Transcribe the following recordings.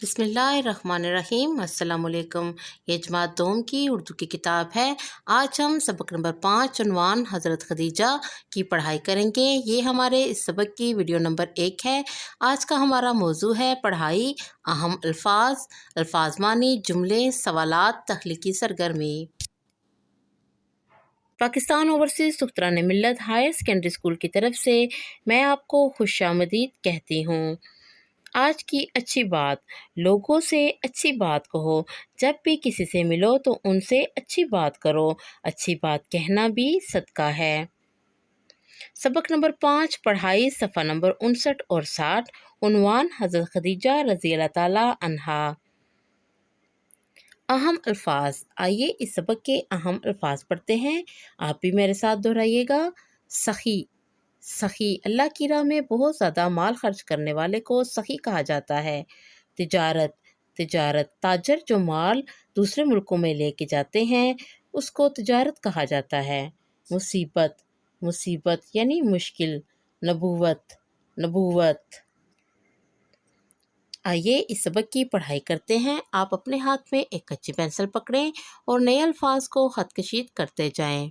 بسم اللہ الرحمن الرحیم۔ السلام علیکم۔ یہ جماعت دوم کی اردو کی کتاب ہے۔ آج ہم سبق نمبر 5 عنوان حضرت خدیجہ کی پڑھائی کریں گے۔ یہ ہمارے اس سبق کی ویڈیو نمبر 1 ہے۔ آج کا ہمارا موضوع ہے پڑھائی، اہم الفاظ، الفاظ معنی، جملے، سوالات، تخلیقی سرگرمی۔ پاکستان اوورسیز دختران ملت ہائر سیکنڈری اسکول کی طرف سے میں آپ کو خوش آمدید کہتی ہوں۔ آج کی اچھی بات، لوگوں سے اچھی بات کہو۔ جب بھی کسی سے ملو تو ان سے اچھی بات کرو۔ اچھی بات کہنا بھی صدقہ ہے۔ سبق نمبر 5 پڑھائی، صفحہ نمبر 59 اور 60، عنوان حضرت خدیجہ رضی اللہ تعالی عنہا۔ اہم الفاظ۔ آئیے اس سبق کے اہم الفاظ پڑھتے ہیں۔ آپ بھی میرے ساتھ دہرائیے گا۔ سخی، سخی اللہ کی راہ میں بہت زیادہ مال خرچ کرنے والے کو سخی کہا جاتا ہے۔ تجارت، تجارت تاجر جو مال دوسرے ملکوں میں لے کے جاتے ہیں اس کو تجارت کہا جاتا ہے۔ مصیبت، مصیبت یعنی مشکل۔ نبوت، نبوت۔ آئیے اس سبق کی پڑھائی کرتے ہیں۔ آپ اپنے ہاتھ میں ایک کچی پینسل پکڑیں اور نئے الفاظ کو خط کشید کرتے جائیں۔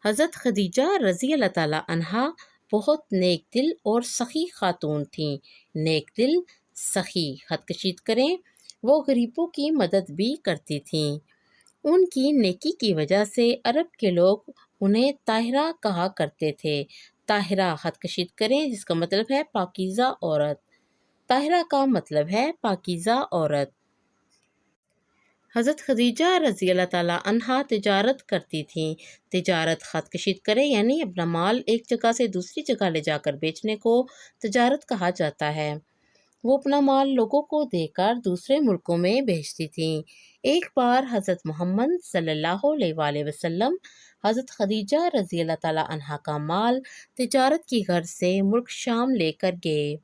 حضرت خدیجہ رضی اللہ تعالیٰ عنہا بہت نیک دل اور سخی خاتون تھیں۔ نیک دل، سخی، خط کشید کریں۔ وہ غریبوں کی مدد بھی کرتی تھیں۔ ان کی نیکی کی وجہ سے عرب کے لوگ انہیں طاہرہ کہا کرتے تھے۔ طاہرہ خط کشید کریں جس کا مطلب ہے پاکیزہ عورت۔ طاہرہ کا مطلب ہے پاکیزہ عورت۔ حضرت خدیجہ رضی اللہ تعالیٰ عنہا تجارت کرتی تھیں۔ تجارت خط کشید کریں یعنی اپنا مال ایک جگہ سے دوسری جگہ لے جا کر بیچنے کو تجارت کہا جاتا ہے۔ وہ اپنا مال لوگوں کو دے کر دوسرے ملکوں میں بیچتی تھیں۔ ایک بار حضرت محمد صلی اللہ علیہ وآلہ وسلم حضرت خدیجہ رضی اللہ تعالیٰ عنہا کا مال تجارت کی غرض سے ملک شام لے کر گئے۔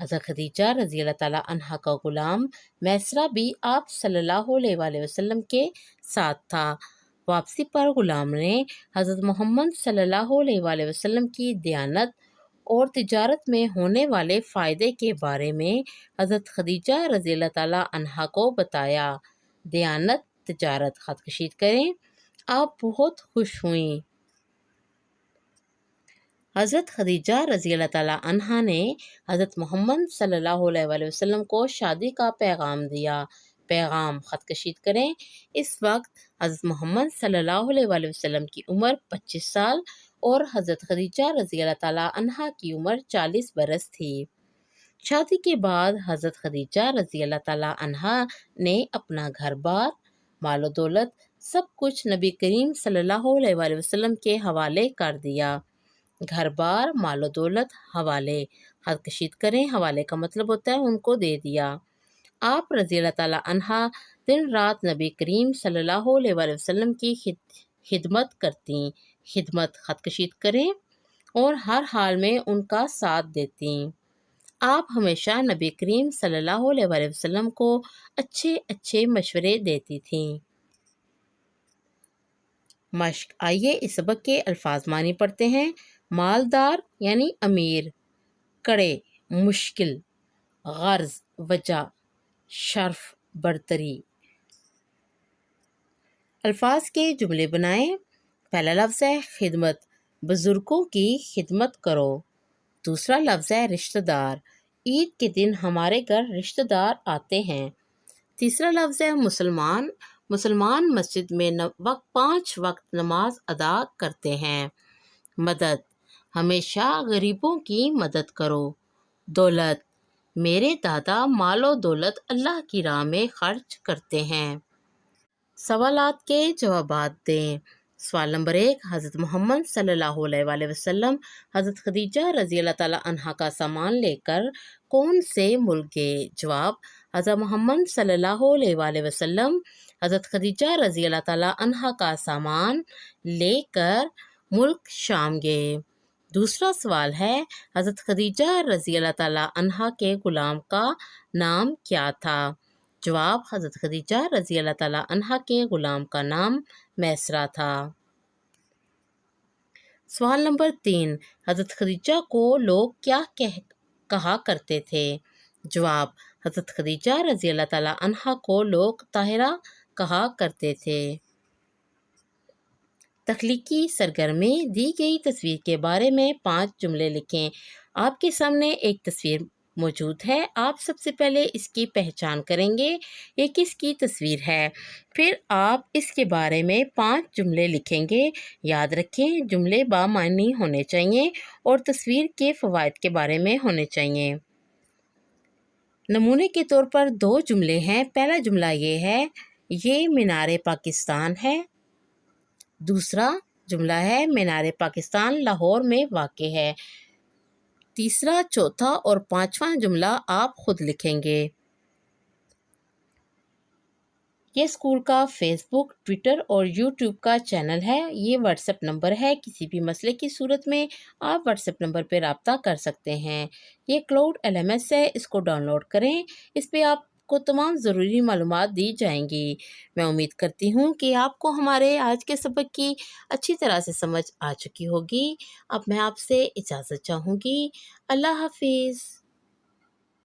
حضرت خدیجہ رضی اللہ تعالیٰ عنہا کا غلام میسرہ بھی آپ صلی اللہ علیہ وآلہ وسلم کے ساتھ تھا۔ واپسی پر غلام نے حضرت محمد صلی اللہ علیہ وآلہ وسلم کی دیانت اور تجارت میں ہونے والے فائدے کے بارے میں حضرت خدیجہ رضی اللہ تعالیٰ عنہا کو بتایا۔ دیانت، تجارت خط کشید کریں۔ آپ بہت خوش ہوئیں۔ حضرت خدیجہ رضی اللہ تعالیٰ عنہا نے حضرت محمد صلی اللہ علیہ وآلہ وسلم کو شادی کا پیغام دیا۔ پیغام خط کشید کریں۔ اس وقت حضرت محمد صلی اللہ علیہ وآلہ وسلم کی عمر 25 سال اور حضرت خدیجہ رضی اللہ تعالیٰ عنہا کی عمر 40 برس تھی۔ شادی کے بعد حضرت خدیجہ رضی اللہ تعالیٰ عنہا نے اپنا گھر بار، مال و دولت سب کچھ نبی کریم صلی اللہ علیہ وآلہ وسلم کے حوالے کر دیا۔ گھر بار، مال و دولت، حوالے خط کشید کریں۔ حوالے کا مطلب ہوتا ہے ان کو دے دیا۔ آپ رضی اللہ تعالیٰ عنہا دن رات نبی کریم صلی اللہ علیہ وآلہ وسلم کی خدمت کرتیں۔ خدمت خط کشید کریں اور ہر حال میں ان کا ساتھ دیتیں۔ آپ ہمیشہ نبی کریم صلی اللہ علیہ وآلہ وسلم کو اچھے اچھے مشورے دیتی تھیں۔ مشق۔ آئیے اس سبق کے الفاظ معنی پڑھتے ہیں۔ مالدار یعنی امیر، کڑے مشکل، غرض وجہ، شرف برتری۔ الفاظ کے جملے بنائیں۔ پہلا لفظ ہے خدمت، بزرگوں کی خدمت کرو۔ دوسرا لفظ ہے رشتہ دار، عید کے دن ہمارے گھر رشتہ دار آتے ہیں۔ تیسرا لفظ ہے مسلمان، مسلمان مسجد میں 5 وقت نماز ادا کرتے ہیں۔ مدد، ہمیشہ غریبوں کی مدد کرو۔ دولت، میرے دادا مال و دولت اللہ کی راہ میں خرچ کرتے ہیں۔ سوالات کے جوابات دیں۔ سوال نمبر 1، حضرت محمد صلی اللہ علیہ وآلہ وسلم حضرت خدیجہ رضی اللہ تعالیٰ عنہا کا سامان لے کر کون سے ملک گئے؟ جواب، حضرت محمد صلی اللہ علیہ وآلہ وسلم حضرت خدیجہ رضی اللہ تعالیٰ عنہا کا سامان لے کر ملک شام گئے۔ دوسرا سوال ہے، حضرت خدیجہ رضی اللہ تعالیٰ عنہا کے غلام کا نام کیا تھا؟ جواب، حضرت خدیجہ رضی اللہ تعالیٰ عنہا کے غلام کا نام میسرہ تھا۔ سوال نمبر 3، حضرت خدیجہ کو لوگ کیا کہا کرتے تھے؟ جواب، حضرت خدیجہ رضی اللہ تعالیٰ عنہا کو لوگ طاہرہ کہا کرتے تھے۔ تخلیقی سرگرمی، دی گئی تصویر کے بارے میں 5 جملے لکھیں۔ آپ کے سامنے ایک تصویر موجود ہے، آپ سب سے پہلے اس کی پہچان کریں گے، یہ کس کی تصویر ہے۔ پھر آپ اس کے بارے میں 5 جملے لکھیں گے۔ یاد رکھیں جملے بامعنی ہونے چاہیے اور تصویر کے فوائد کے بارے میں ہونے چاہیے۔ نمونے کے طور پر 2 جملے ہیں۔ پہلا جملہ یہ ہے، یہ مینار پاکستان ہے۔ دوسرا جملہ ہے، مینار پاکستان لاہور میں واقع ہے۔ تیسرا، چوتھا اور 5واں جملہ آپ خود لکھیں گے۔ یہ اسکول کا فیس بک، ٹویٹر اور یوٹیوب کا چینل ہے۔ یہ واٹس ایپ نمبر ہے، کسی بھی مسئلے کی صورت میں آپ واٹس ایپ نمبر پہ رابطہ کر سکتے ہیں۔ یہ کلاؤڈ LMS ہے، اس کو ڈاؤن لوڈ کریں، اس پہ آپ کو تمام ضروری معلومات دی جائیں گی۔ میں امید کرتی ہوں کہ آپ کو ہمارے آج کے سبق کی اچھی طرح سے سمجھ آ چکی ہوگی۔ اب میں آپ سے اجازت چاہوں گی۔ اللہ حافظ۔